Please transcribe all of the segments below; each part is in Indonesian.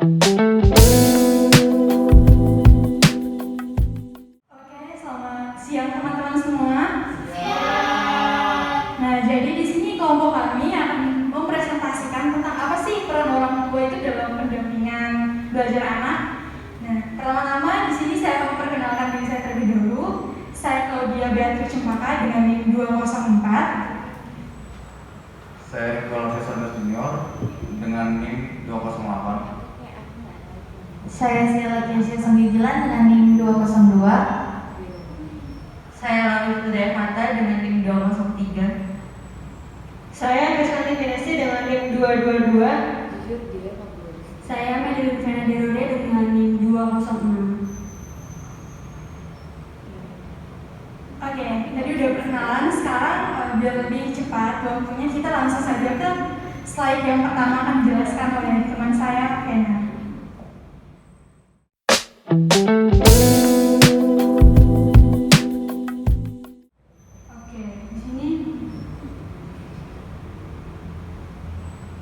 Oke, selamat siang teman-teman semua. Nah, jadi di sini kelompok kami akan mempresentasikan tentang apa sih peran orang tua itu dalam pendampingan belajar anak. Nah, pertama-tama di sini saya akan memperkenalkan diri saya terlebih dahulu. Saya Claudia Beatrice Cempaka dengan NIM 204. Saya Ridwan Fesanda Junior dengan NIM 208. Saya Sheila Kesia Senggigilan dengan NIM 202. Saya Lalu Hudayamata dengan NIM 203. Saya Krisnati Vinesi dengan NIM 222. Saya Madeline Fernandirode dengan NIM 206. Oke, tadi udah perkenalan. Sekarang biar lebih cepat waktunya, kita langsung saja ke slide yang pertama akan dijelaskan oleh teman saya, Kena. Oke,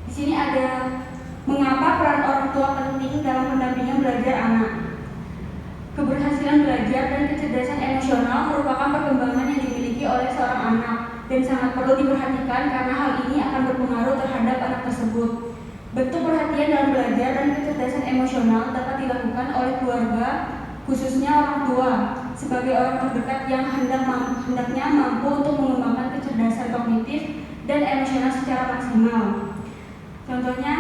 di sini ada mengapa peran orang tua penting dalam pendampingan belajar anak. Keberhasilan belajar dan kecerdasan emosional merupakan perkembangan yang dimiliki oleh seorang anak dan sangat perlu diperhatikan karena hal ini akan berpengaruh terhadap anak tersebut. Bentuk perhatian dalam belajar dan kecerdasan emosional dapat dilakukan oleh keluarga, khususnya orang tua, sebagai orang terdekat yang hendaknya mampu untuk mengembangkan kecerdasan kognitif dan emosional secara maksimal. Contohnya,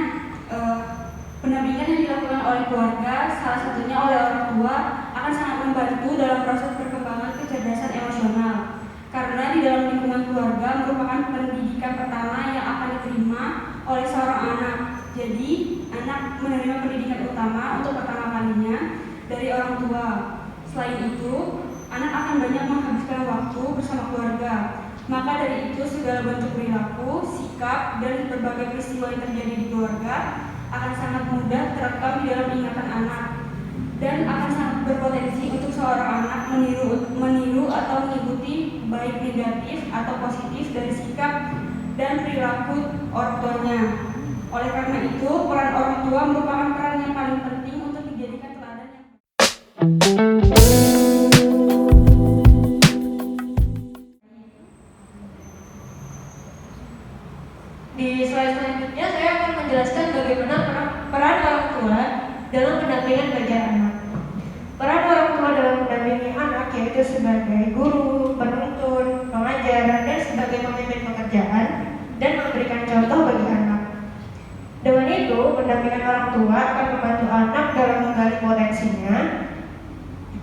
pendampingan yang dilakukan oleh keluarga, salah satunya oleh orang tua, akan sangat membantu dalam proses perkembangan kecerdasan emosional. Karena di dalam lingkungan keluarga merupakan pendidikan pertama yang akan diterima oleh seorang anak. Jadi, anak menerima pendidikan utama untuk pertama kalinya dari orang tua. Selain itu, anak akan banyak menghabiskan waktu bersama keluarga. Maka dari itu, segala bentuk perilaku, sikap, dan berbagai peristiwa yang terjadi di keluarga akan sangat mudah terekam di dalam ingatan anak dan akan sangat berpotensi untuk seorang anak meniru atau mengikuti baik negatif atau positif dari sikap dan perilaku orang tuanya. Oleh karena itu, peran orang tua merupakan peran yang paling penting untuk dijadikan teladan yang Di slide selanjutnya saya akan menjelaskan bagaimana peran orang tua dalam pendampingan belajar anak. Peran orang tua dalam mendampingi anak yaitu sebagai guru, penuntun, pengajar, dan sebagai pemimpin pekerjaan dan memberikan contoh bagi anak. Dengan itu, pendampingan orang tua akan membantu anak dalam menggali potensinya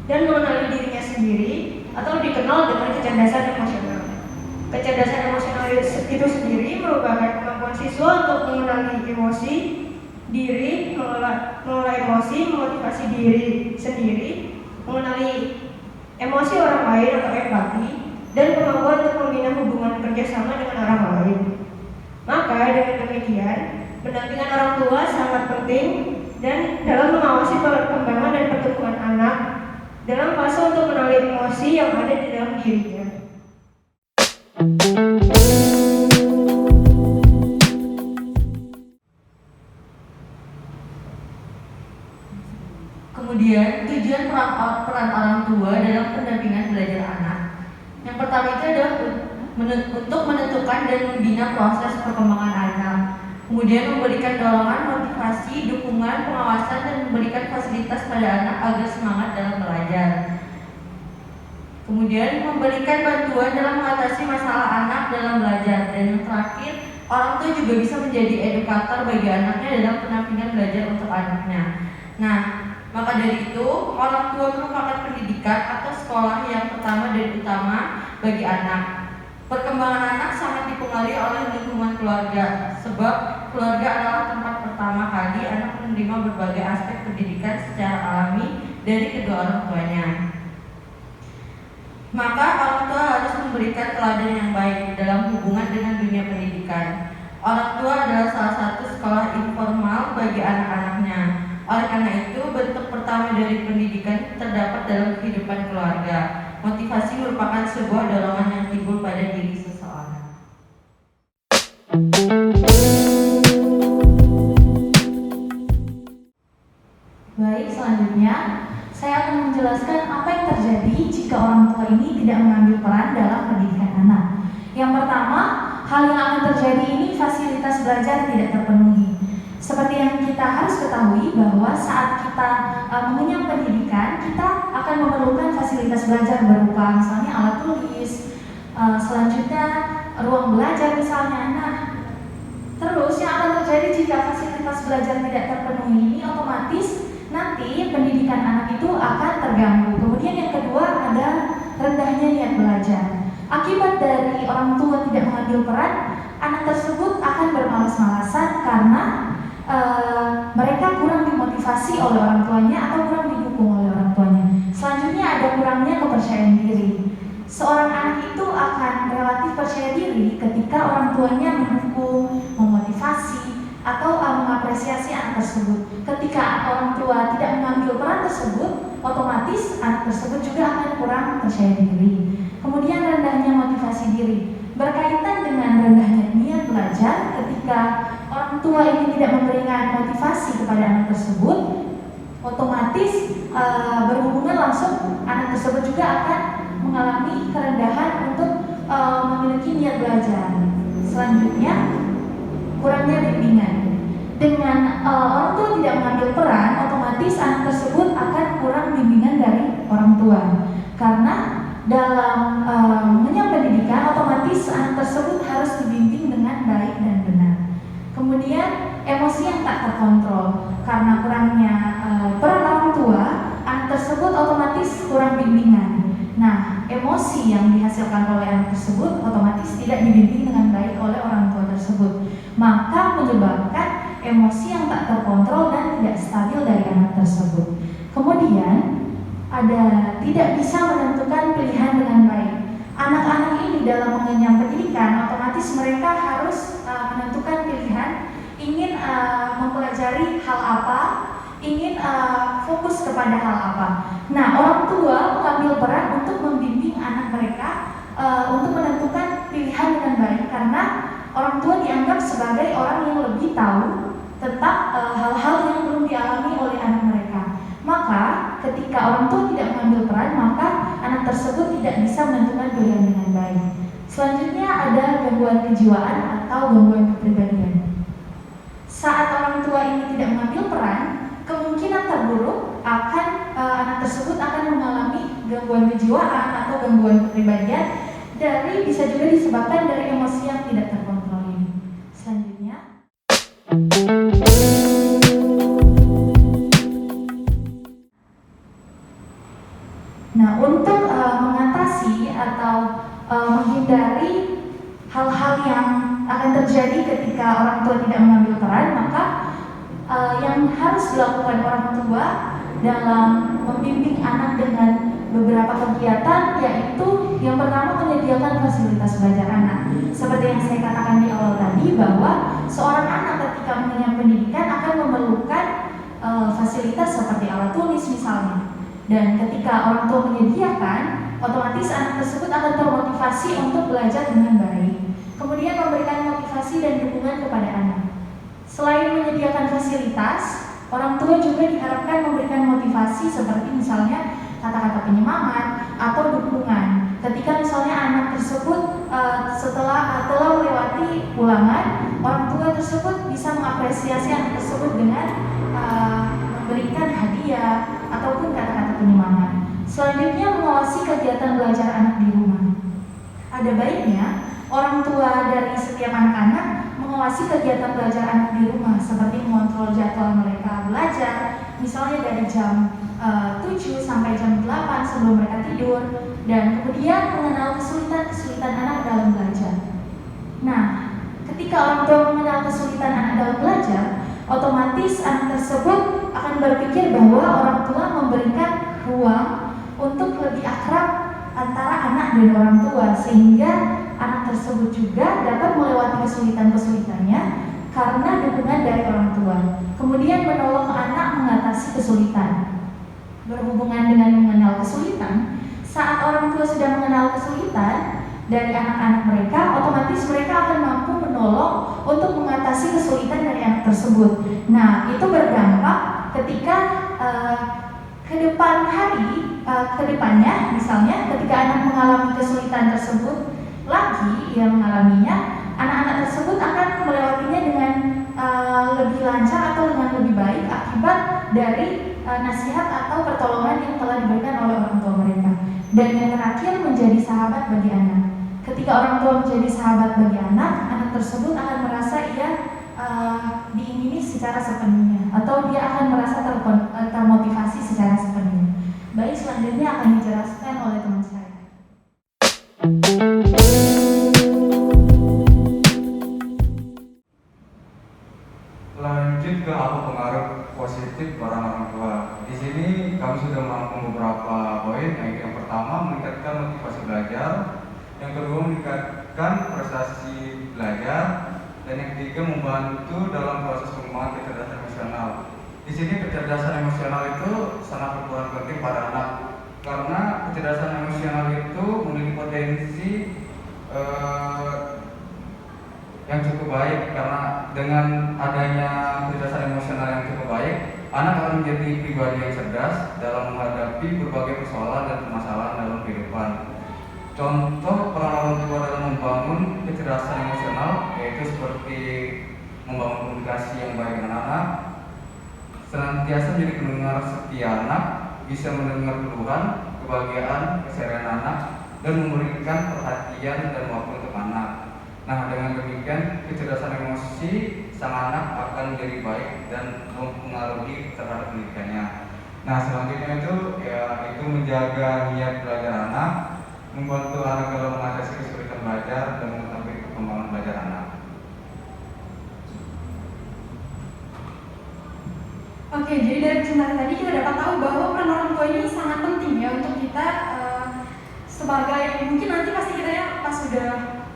dan mengenali dirinya sendiri atau dikenal dengan kecerdasan emosional. Kecerdasan emosional itu sendiri merupakan kemampuan siswa untuk mengenali emosi diri, mengelola emosi, memotivasi diri sendiri, mengenali emosi orang lain atau empati, dan kemampuan untuk membina hubungan kerjasama dengan orang lain. Maka dengan demikian, pendampingan orang tua sangat penting dan dalam mengawasi perkembangan dan pertumbuhan anak dalam fase untuk mengenali emosi yang ada di dalam dirinya. Kemudian, tujuan peran orang tua dalam pendampingan belajar anak. Yang pertama itu adalah untuk menentukan dan membina proses perkembangan anak. Kemudian memberikan dorongan, motivasi, dukungan, pengawasan, dan memberikan fasilitas pada anak agar semangat dalam belajar. Kemudian memberikan bantuan dalam mengatasi masalah anak dalam belajar. Dan yang terakhir, orang tua juga bisa menjadi edukator bagi anaknya dalam pendampingan belajar untuk anaknya. Nah, maka dari itu, orang tua merupakan pendidikan atau sekolah yang pertama dan utama bagi anak. Perkembangan anak sangat dipengaruhi oleh lingkungan keluarga, sebab keluarga adalah tempat pertama kali anak menerima berbagai aspek pendidikan secara alami dari kedua orang tuanya. Maka orang tua harus memberikan teladan yang baik dalam hubungan dengan dunia pendidikan. Orang tua adalah salah satu sekolah informal bagi anak-anaknya. Oleh karena itu, bentuk pertama dari pendidikan terdapat dalam kehidupan keluarga. Motivasi merupakan sebuah dorongan yang timbul pada diri seseorang. Baik, selanjutnya saya akan menjelaskan apa yang terjadi jika orang tua ini tidak mengambil peran dalam pendidikan anak. Yang pertama, hal yang akan terjadi ini fasilitas belajar tidak terpenuhi. Seperti yang kita harus ketahui bahwa saat kita mengenyam pendidikan, kita akan memerlukan fasilitas belajar berupa misalnya alat tulis, selanjutnya ruang belajar misalnya. Nah, terus yang akan terjadi jika fasilitas belajar tidak terpenuhi ini otomatis nanti pendidikan anak itu akan terganggu. Kemudian yang kedua ada rendahnya niat belajar. Akibat dari orang tua tidak mengambil peran, anak tersebut akan bermalas-malasan karena mereka kurang dimotivasi oleh orang tuanya atau kurang didukung oleh orang tuanya. Selanjutnya ada kurangnya kepercayaan diri. Seorang anak itu akan relatif percaya diri ketika orang tuanya mendukung, memotivasi, atau mengapresiasi anak tersebut. Ketika orang tua tidak mengambil peran tersebut, otomatis anak tersebut juga akan kurang percaya diri. Kemudian rendahnya motivasi diri berkaitan dengan rendahnya niat belajar. Ketika orang tua ini tidak memberikan motivasi kepada anak tersebut, otomatis berhubungan langsung anak tersebut juga akan mengalami kerendahan untuk memiliki niat belajar. Selanjutnya, kurangnya bimbingan. Dengan orang tua tidak mengambil peran, otomatis anak tersebut akan kurang bimbingan dari orang tua. Karena dalam mengenyam pendidikan, otomatis anak tersebut harus dibimbing dengan baik dan benar. Kemudian emosi yang tak terkontrol. Karena kurangnya peran orang tua, anak tersebut otomatis kurang bimbingan. Nah, emosi yang dihasilkan oleh anak tersebut otomatis tidak dibimbing dengan baik oleh orang tua tersebut, maka menyebabkan emosi yang tak terkontrol dan tidak stabil dari anak tersebut. Kemudian ada tidak bisa menentukan pilihan dengan baik. Anak-anak ini dalam mengenyam pendidikan otomatis mereka harus menentukan pilihan, ingin mempelajari hal apa, ingin fokus kepada hal apa. Nah, orang tua mengambil peran untuk membimbing anak mereka untuk menentukan pilihan dengan baik, karena orang tua dianggap sebagai orang yang lebih tahu tentang hal-hal yang belum dialami oleh anak mereka. Maka ketika orang tua tidak mengambil peran, maka anak tersebut tidak bisa menentukan pilihan dengan baik. Selanjutnya ada gangguan kejiwaan atau gangguan kepribadian. Saat orang tua ini tidak mengambil peran, kemungkinan terburuk akan anak tersebut akan mengalami gangguan kejiwaan atau gangguan kepribadian, bisa juga disebabkan dari emosi yang tidak terkontrol ini. Selanjutnya, nah, untuk mengatasi atau menghindari hal-hal yang akan terjadi ketika orang tua tidak mengambil peran, maka yang harus dilakukan orang tua dalam membimbing anak dengan beberapa kegiatan, yaitu yang pertama menyediakan fasilitas belajar anak. Seperti yang saya katakan di awal tadi, bahwa seorang anak ketika mengenyam pendidikan akan memerlukan fasilitas seperti alat tulis misalnya. Dan ketika orang tua menyediakan, otomatis anak tersebut akan termotivasi untuk belajar dengan baik. Kemudian memberikan motivasi dan dukungan kepada anak. Selain menyediakan fasilitas, orang tua juga diharapkan memberikan motivasi seperti misalnya kata-kata penyemangat atau dukungan. Ketika misalnya anak tersebut telah melewati ulangan, orang tua tersebut bisa mengapresiasi anak tersebut dengan memberikan hadiah ataupun kata-kata penyemangat. Selanjutnya, mengawasi kegiatan belajar anak di rumah. Ada baiknya orang tua dari setiap anak-anak mengawasi kegiatan belajar anak di rumah, seperti mengontrol jadwal mereka belajar, misalnya dari jam 7 sampai jam 8 sebelum mereka tidur, dan kemudian mengenal kesulitan-kesulitan anak dalam belajar. Nah, ketika orang tua mengenal kesulitan anak dalam belajar, otomatis anak tersebut akan berpikir bahwa orang tua memberikan ruang untuk lebih akrab antara anak dan orang tua, sehingga anak tersebut juga dapat melewati kesulitan-kesulitannya karena dukungan dari orang tua. Kemudian menolong anak mengatasi kesulitan. Berhubungan dengan mengenal kesulitan, saat orang tua sudah mengenal kesulitan dari anak-anak mereka, otomatis mereka akan mampu menolong untuk mengatasi kesulitan dari anak tersebut. Nah, itu berdampak ketika kedepannya misalnya ketika anak mengalami kesulitan tersebut lagi yang mengalaminya, anak-anak tersebut akan melewatinya dengan lebih lancar atau dengan lebih baik akibat dari nasihat atau pertolongan yang telah diberikan oleh orang tua mereka. Dan yang terakhir, menjadi sahabat bagi anak. Ketika orang tua menjadi sahabat bagi anak, anak tersebut akan merasa ia diingini secara sepenuhnya, atau dia akan merasa termotivasi secara sepenuhnya. Baik, selanjutnya akan dijelaskan oleh teman saya. Lanjut ke apa pengaruh positif peran orang tua. Di sini kami sudah merangkum beberapa poin. Yang pertama, meningkatkan motivasi belajar. Yang kedua, meningkatkan prestasi belajar. Dan yang ketiga, membantu dalam proses pengembangan kecerdasan emosional. Di sini kecerdasan emosional itu sangat berperan penting pada anak, karena kecerdasan emosional itu memiliki potensi yang cukup baik. Karena dengan adanya kecerdasan emosional yang cukup baik, anak akan menjadi pribadi yang cerdas dalam menghadapi berbagai persoalan dan permasalahan dalam kehidupan. Contoh peran orang tua dalam membangun kecerdasan emosional yaitu seperti membangun komunikasi yang baik dengan anak, senantiasa menjadi pendengar setia anak, bisa mendengar keluhan, kebahagiaan, keseharian anak, dan memberikan perhatian dan waktu untuk anak. Nah, dengan demikian kecerdasan emosi sang anak akan menjadi baik dan mempengaruhi terhadap pendidikannya. Nah, selanjutnya itu menjaga niat belajar anak, membantu anak dalam mengatasi kesulitan belajar dan mengetahui perkembangan belajar anak. Oke, jadi dari penjelasan tadi kita dapat tahu bahwa peran orang tua ini sangat penting ya untuk kita sebagai, mungkin nanti pasti kita ya pas sudah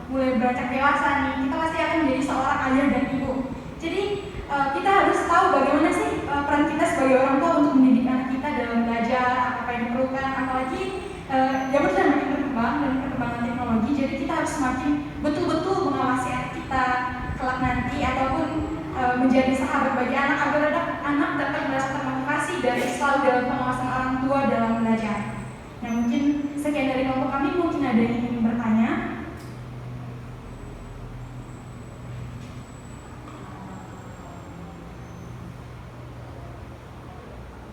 mulai beranjak dewasa nih, kita pasti akan menjadi seorang ayah dan ibu. Jadi kita harus tahu bagaimana sih peran kita sebagai orang tua untuk mendidik anak kita dalam belajar, apa yang diperlukan, apalagi zaman sudah makin berkembang dan perkembangan teknologi. Jadi kita harus semakin betul-betul mengawasi anak kita kelak nanti, ataupun menjadi sahabat bagi anak agar anak dapat merasa termotivasi dari selalu dalam pengawasan orang tua dalam belajar. Nah, mungkin sekian dari kelompok kami, mungkin ada yang ingin bertanya.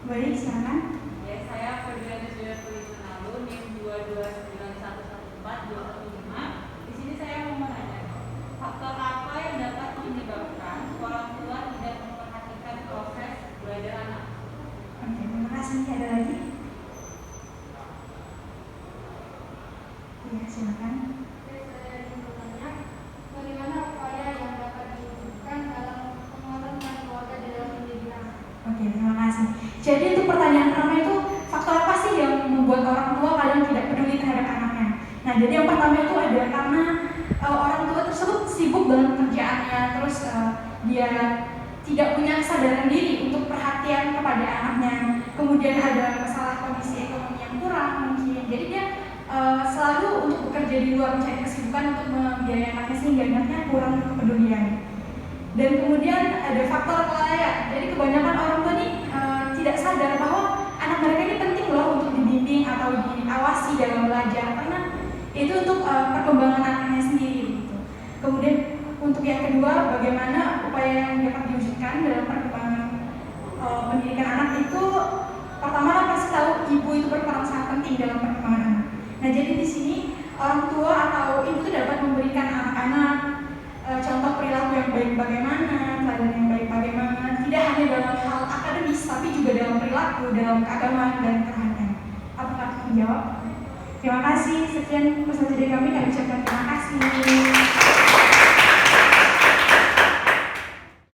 Baik, silakan. Ya, saya Febriana Julia Pulisenalu, NIM 229142115. Di sini saya mau menanya, faktor apa yang dapat menyebabkan orang tua tidak memperhatikan proses belajar anak? Oke, terima kasih. Ada lagi? Ya, silakan. Saya ingin bertanya, bagaimana upaya yang dapat diwujudkan dalam penguatan keluarga di dalam pendidikan? Oke, terima kasih. Jadi untuk pertanyaan pertama itu, faktor apa sih yang membuat orang tua kadang tidak peduli terhadap anaknya? Nah, jadi yang pertama itu ada karena orang tua tersebut sibuk dalam pekerjaannya, terus dia tidak punya kesadaran diri untuk perhatian kepada anaknya. Kemudian ada masalah kondisi ekonomi yang kurang mungkin. Jadi dia selalu untuk bekerja di luar, mencari kesibukan untuk membiayai anaknya sehingga anaknya kurang kepedulian. Dan kemudian ada faktor kelalaian. Jadi kebanyakan orang tua nih tidak sadar bahwa anak mereka ini penting loh untuk dibimbing atau diawasi dalam belajar, karena itu untuk perkembangan anaknya sendiri gitu. Kemudian untuk yang kedua, bagaimana upaya yang dapat diwujudkan dalam perkembangan pendidikan anak itu, pertama pasti tahu ibu itu berperan sangat penting dalam perkembangan anak. Nah, jadi di sini orang tua atau ibu itu dapat memberikan anak-anak contoh perilaku yang baik bagaimana, teladan yang baik bagaimana, tidak hanya dalam hal akademis tapi juga dalam perilaku, dalam keagamaan dan kerohanian. Apakah menjawab? Terima kasih. Sekian pesan dari kami ucapkan terima kasih.